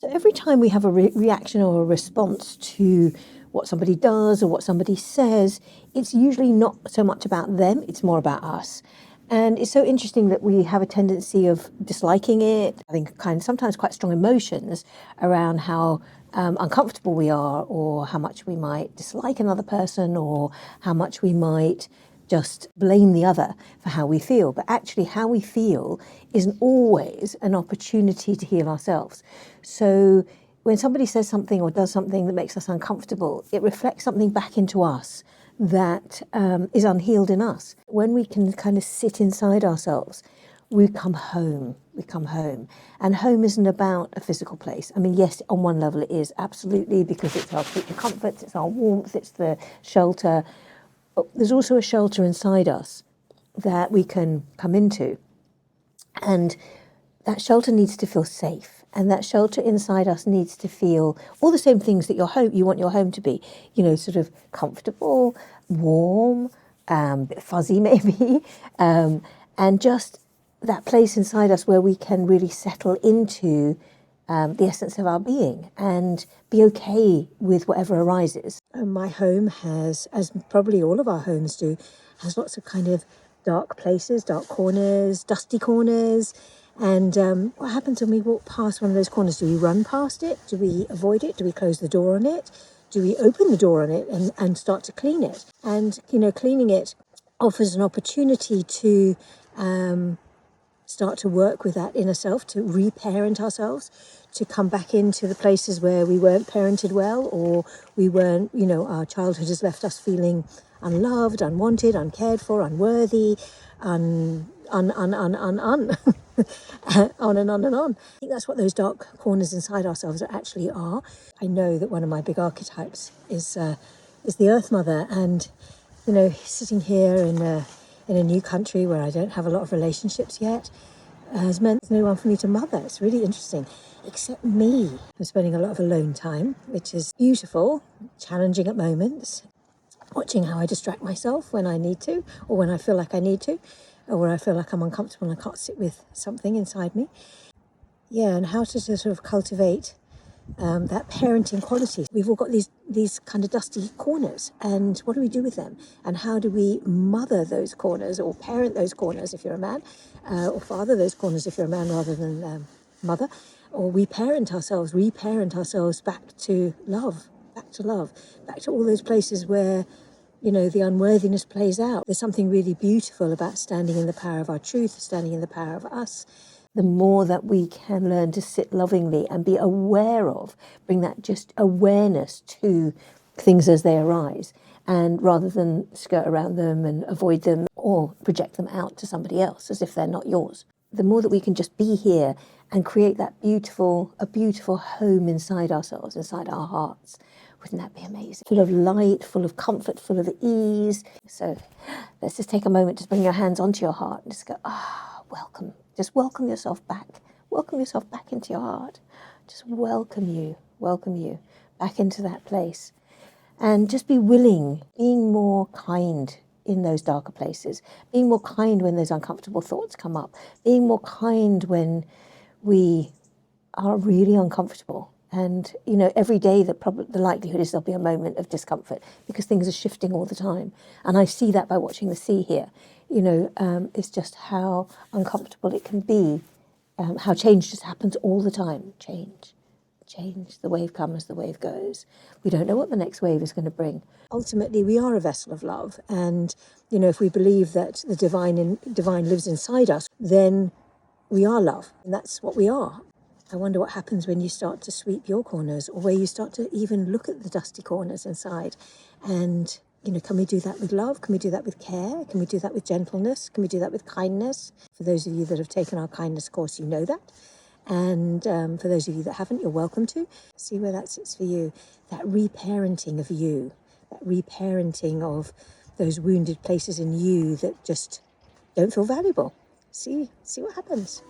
So every time we have a reaction or a response to what somebody does or what somebody says, it's usually not so much about them, it's more about us. And it's so interesting that we have a tendency of disliking it, having sometimes quite strong emotions around how uncomfortable we are, or how much we might dislike another person, or how much we might just blame the other for how we feel. But actually, how we feel isn't always an opportunity to heal ourselves. So when somebody says something or does something that makes us uncomfortable, it reflects something back into us that is unhealed in us. When we can kind of sit inside ourselves, we come home. We come home. And home isn't about a physical place. I mean, yes, on one level it is, absolutely, because it's our creature comforts, it's our warmth, it's the shelter. But there's also a shelter inside us that we can come into. And that shelter needs to feel safe. And that shelter inside us needs to feel all the same things that you want your home to be. You know, sort of comfortable, warm, a bit fuzzy maybe, and just that place inside us where we can really settle into the essence of our being and be okay with whatever arises. And my home has, as probably all of our homes do, has lots of kind of dark places, dark corners, dusty corners. And what happens when we walk past one of those corners? Do we run past it? Do we avoid it? Do we close the door on it? Do we open the door on it and start to clean it? And, you know, cleaning it offers an opportunity to start to work with that inner self, to reparent ourselves, to come back into the places where we weren't parented well, or we weren't, you know, our childhood has left us feeling unloved, unwanted, uncared for, unworthy, on and on and on. I think that's what those dark corners inside ourselves actually are. I know that one of my big archetypes is the Earth Mother, and you know, sitting here in a new country where I don't have a lot of relationships yet has meant there's no one for me to mother. It's really interesting, except me. I'm spending a lot of alone time, which is beautiful, challenging at moments, watching how I distract myself when I need to, or when I feel like I need to, or when I feel like I'm uncomfortable and I can't sit with something inside me. Yeah, and how to sort of cultivate that parenting quality. We've all got these kind of dusty corners, and what do we do with them? And how do we mother those corners, or parent those corners if you're a man, or father those corners if you're a man rather than mother? Or we reparent ourselves back to love, back to all those places where, you know, the unworthiness plays out. There's something really beautiful about standing in the power of our truth, standing in the power of us. The more that we can learn to sit lovingly and be aware of, bring that just awareness to things as they arise, and rather than skirt around them and avoid them or project them out to somebody else as if they're not yours. The more that we can just be here and create a beautiful home inside ourselves, inside our hearts, wouldn't that be amazing? Full of light, full of comfort, full of ease. So let's just take a moment to bring your hands onto your heart and just go, welcome. Just welcome yourself back. Welcome yourself back into your heart. Just welcome you back into that place. And just be willing, being more kind in those darker places, being more kind when those uncomfortable thoughts come up, being more kind when we are really uncomfortable. And, you know, every day the likelihood is there'll be a moment of discomfort because things are shifting all the time. And I see that by watching the sea here. You know, it's just how uncomfortable it can be, how change just happens all the time. Change. The wave comes, the wave goes. We don't know what the next wave is going to bring. Ultimately, we are a vessel of love. And, you know, if we believe that the divine lives inside us, then we are love. And that's what we are. I wonder what happens when you start to sweep your corners, or where you start to even look at the dusty corners inside. And, you know, can we do that with love? Can we do that with care? Can we do that with gentleness? Can we do that with kindness? For those of you that have taken our kindness course, you know that. And for those of you that haven't, you're welcome to. See where that sits for you. That reparenting of you, that reparenting of those wounded places in you that just don't feel valuable. See what happens.